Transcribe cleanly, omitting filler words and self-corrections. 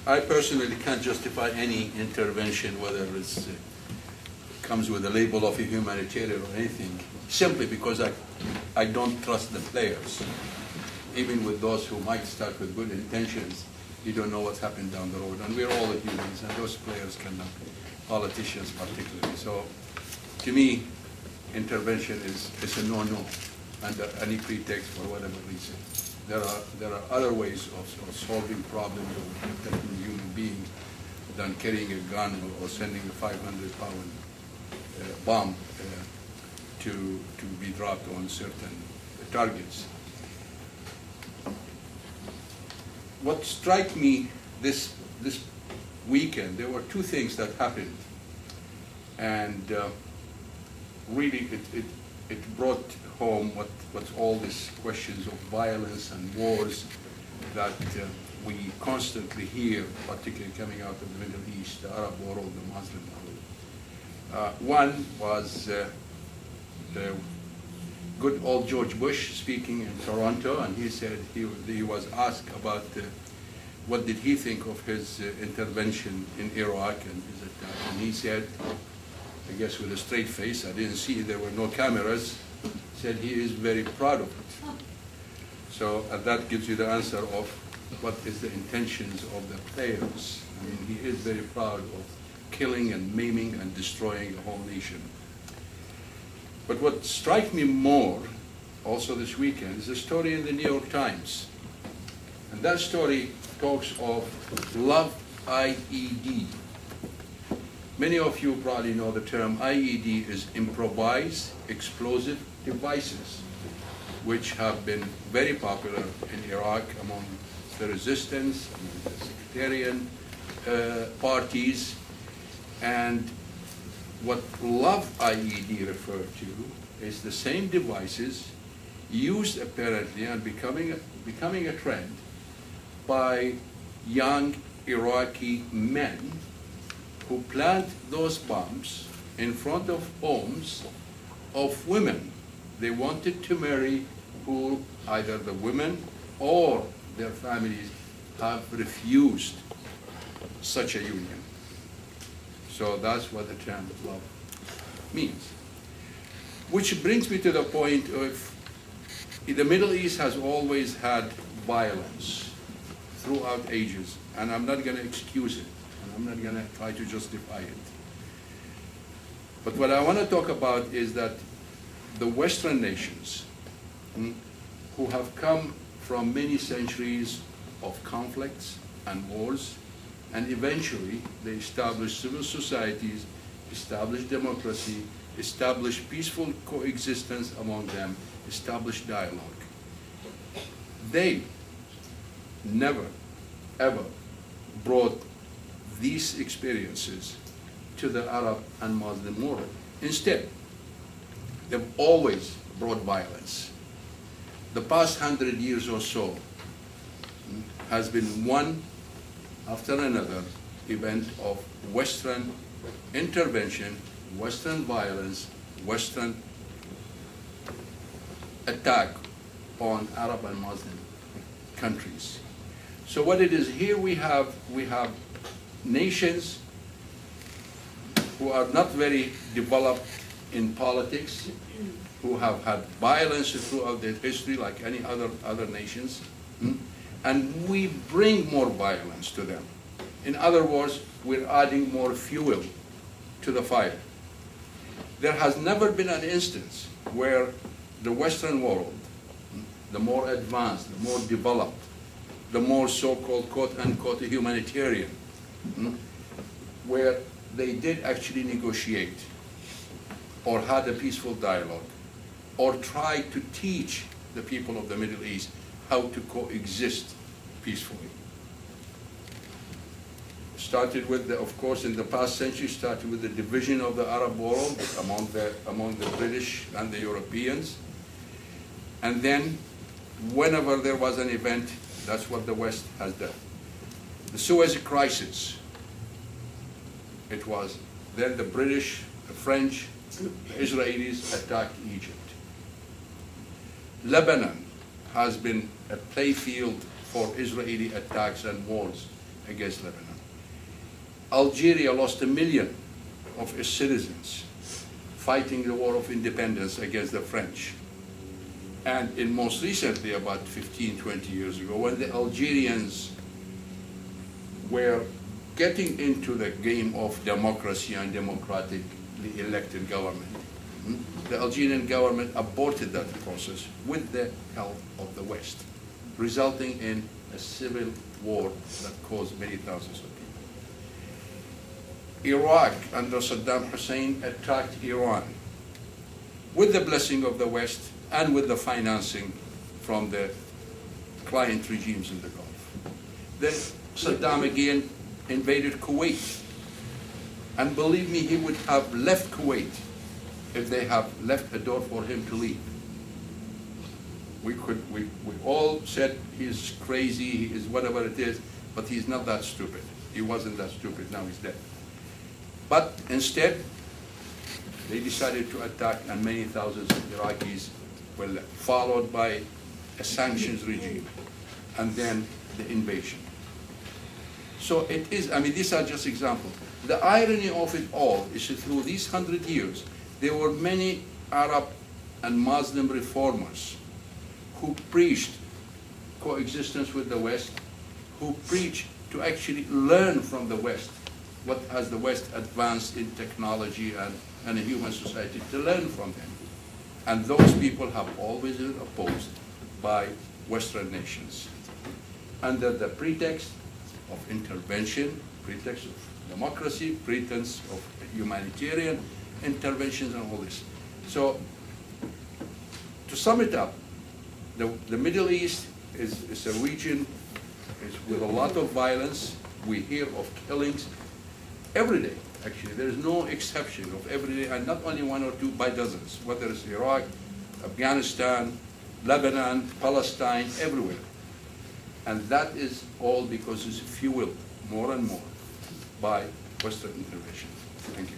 I personally can't justify any intervention, whether it comes with a label of a humanitarian or anything, simply because I don't trust the players. Even with those who might start with good intentions, you don't know what's happened down the road. And we're all humans, and those players cannot, politicians particularly. So, to me, intervention is a no-no under any pretext for whatever reason. There are other ways of solving problems or protecting a human being than carrying a gun or sending a 500-pound bomb to be dropped on certain targets. What struck me this weekend, there were two things that happened, and really it brought home what's all these questions of violence and wars that we constantly hear, particularly coming out of the Middle East, the Arab world, the Muslim world. One was the good old George Bush speaking in Toronto, and he said he was asked about what did he think of his intervention in Iraq and his attack, and he said, I guess with a straight face, I didn't see, there were no cameras, said he is very proud of it. So that gives you the answer of what is the intentions of the players. I mean, he is very proud of killing and maiming and destroying a whole nation. But what struck me more, also this weekend, is a story in the New York Times. And that story talks of Love IED. Many of you probably know the term IED is improvised explosive devices, which have been very popular in Iraq among the resistance, among the sectarian parties. And what Love IED referred to is the same devices used apparently and becoming a trend by young Iraqi men who plant those bombs in front of homes of women they wanted to marry, who either the women or their families have refused such a union. So that's what the term love means. Which brings me to the point of the Middle East has always had violence throughout ages, and I'm not going to excuse it, and I'm not going to try to justify it. But what I want to talk about is that the Western nations, who have come from many centuries of conflicts and wars, and eventually they established civil societies, established democracy, established peaceful coexistence among them, established dialogue. They never, ever brought these experiences to the Arab and Muslim world. Instead, they've always brought violence. The past 100 years or so has been one after another event of Western intervention, Western violence, Western attack on Arab and Muslim countries. So what it is here, we have nations who are not very developed in politics, who have had violence throughout their history like any other nations, and we bring more violence to them. In other words, we're adding more fuel to the fire. There has never been an instance where the Western world, the more advanced, the more developed, the more so-called quote-unquote humanitarian, where they did actually negotiate or had a peaceful dialogue or tried to teach the people of the Middle East how to coexist peacefully. Started with, of course, in the past century, started with the division of the Arab world among the British and the Europeans. And then, whenever there was an event, that's what the West has done. The Suez Crisis, it was then the British, the French, the Israelis attacked Egypt. Lebanon has been a playfield for Israeli attacks and wars against Lebanon. Algeria lost 1 million of its citizens fighting the war of independence against the French. And in most recently, about 15, 20 years ago, when the Algerians were getting into the game of democracy and democratically elected government, the Algerian government aborted that process with the help of the West, resulting in a civil war that caused many thousands of people. Iraq, under Saddam Hussein, attacked Iran with the blessing of the West and with the financing from the client regimes in the Gulf. Then Saddam again invaded Kuwait. And believe me, he would have left Kuwait if they have left a door for him to leave. We all said he's crazy, he is whatever it is, but he's not that stupid. He wasn't that stupid, now he's dead. But instead, they decided to attack, and many thousands of Iraqis were left, followed by a sanctions regime, and then the invasion. So it is, I mean, these are just examples. The irony of it all is that through these 100 years, there were many Arab and Muslim reformers who preached coexistence with the West, who preached to actually learn from the West what has the West advanced in technology and a human society, to learn from them. And those people have always been opposed by Western nations under the pretext of intervention, pretext of democracy, pretense of humanitarian interventions and all this. So, to sum it up, the Middle East is a region with a lot of violence. We hear of killings every day, actually. There is no exception of every day, and not only one or two, by dozens, whether it's Iraq, Afghanistan, Lebanon, Palestine, everywhere. And that is all because it's fueled more and more by Western intervention. Thank you.